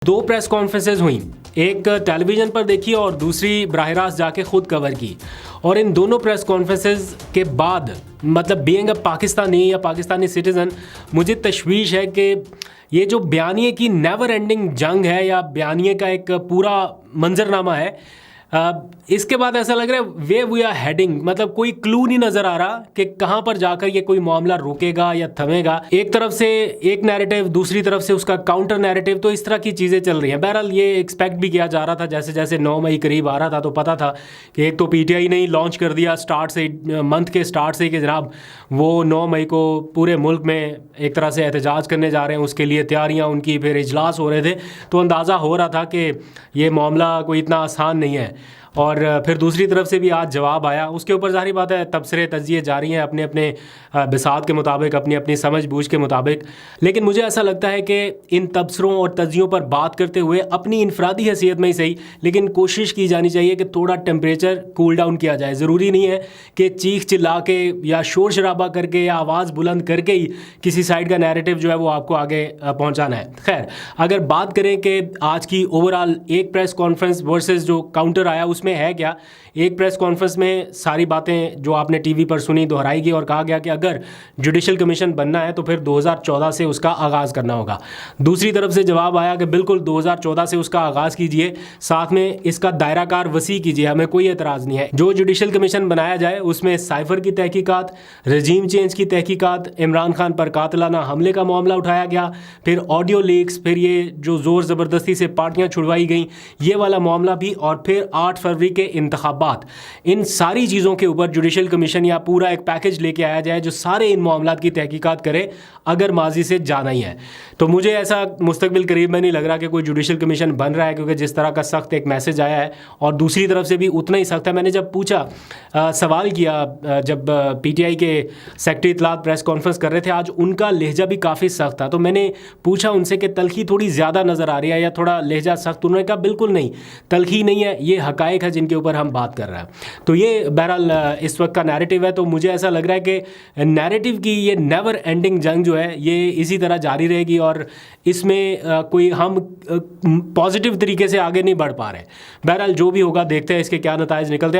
दो press conferences हुई, एक टेलीविज़न पर देखी और दूसरी बराह रास्त जाके ख़ुद कवर की। और इन दोनों प्रेस कॉन्फ्रेंसेज के बाद मतलब बीइंग अ पाकिस्तानी या पाकिस्तानी सिटीज़न मुझे तशवीश है कि ये जो बयानिए की नेवर एंडिंग जंग है या बयानिए का एक पूरा मंजरनामा है, इसके बाद ऐसा लग रहा है वे वी आर हेडिंग, मतलब कोई क्लू नहीं नज़र आ रहा कि कहाँ पर जाकर ये कोई मामला रुकेगा या थमेगा। एक तरफ से एक नैरेटिव, दूसरी तरफ से उसका काउंटर नैरेटिव, तो इस तरह की चीज़ें चल रही हैं। बहरहाल ये एक्सपेक्ट भी किया जा रहा था, जैसे जैसे 9 मई करीब आ रहा था तो पता था कि एक तो पीटीआई ने ही लॉन्च कर दिया स्टार्ट से, मंथ के स्टार्ट से, कि जनाब वो 9 मई को पूरे मुल्क में एक तरह से एहतजाज करने जा रहे हैं, उसके लिए तैयारियाँ उनकी, फिर इजलास हो रहे थे, तो अंदाज़ा हो रहा था कि ये मामला कोई इतना आसान नहीं है। और फिर दूसरी तरफ से भी आज जवाब आया, उसके ऊपर ज़ाहिर बात है तबसरे तजिए जारी हैं अपने अपने बिसात के मुताबिक, अपनी अपनी समझ बूझ के मुताबिक। लेकिन मुझे ऐसा लगता है कि इन तबसरों और तजियों पर बात करते हुए अपनी इनफरादी हैसियत में ही सही, लेकिन कोशिश की जानी चाहिए कि थोड़ा टेम्परेचर कूल डाउन किया जाए। ज़रूरी नहीं है कि चीख चिल्ला के या शोर शराबा करके या आवाज़ बुलंद करके ही किसी साइड का नैरेटिव जो है वो आपको आगे पहुँचाना है। खैर, अगर बात करें कि आज की ओवरऑल एक प्रेस कॉन्फ्रेंस वर्सेस जो काउंटर आया उसमें है क्या, एक प्रेस कॉन्फ्रेंस में सारी बातें जो आपने टीवी पर सुनी दोहराई गई और कहा गया कि अगर जुडिशल कमीशन बनना है तो फिर 2014 से उसका आगाज़ करना होगा। दूसरी तरफ से जवाब आया कि बिल्कुल 2014 से उसका आगाज़ कीजिए, साथ में इसका दायराकार वसी कीजिए, हमें कोई एतराज़ नहीं है। जो जुडिशल कमीशन बनाया जाए उसमें साइफर की तहकीकात, रजीम चेंज की तहकीकात, इमरान खान पर कातिलाना हमले का मामला उठाया गया, फिर ऑडियो लीक्स, फिर ये जो ज़ोर ज़बरदस्ती से पार्टियाँ छुड़वाई गई, ये वाला मामला भी, और फिर 8 फरवरी के इंतखाबात। इन सारी चीज़ों के ऊपर जुडिशल कमीशन या पूरा एक पैकेज लेके आया जाए जो सारे इन मामलात की तहकीकात करे, अगर माजी से जाना ही है। तो मुझे ऐसा मुस्तकबिल करीब में नहीं लग रहा कि कोई जुडिशल कमीशन बन रहा है, क्योंकि जिस तरह का सख्त एक मैसेज आया है और दूसरी तरफ से भी उतना ही सख्त है। मैंने जब पूछा, सवाल किया, जब पीटीआई के सेक्रेटरी इत्तलात प्रेस कॉन्फ्रेंस कर रहे थे आज, उनका लहजा भी काफ़ी सख्त था, तो मैंने पूछा उनसे कि तलखी थोड़ी ज़्यादा नज़र आ रही है या थोड़ा लहजा सख्त। उन्होंने कहा बिल्कुल नहीं, तलखी नहीं है, ये हकायक है जिनके ऊपर हम बात कर रहे हैं। तो ये बहरहाल इस वक्त का नैरेटिव है। तो मुझे ऐसा लग रहा है कि नैरेटिव की ये नेवर एंडिंग जंग जो है ये इसी तरह जारी रहेगी और इसमें कोई हम पॉजिटिव तरीके से आगे नहीं बढ़ पा रहे। बहरहाल जो भी होगा देखते हैं इसके क्या नताइज निकलते हैं।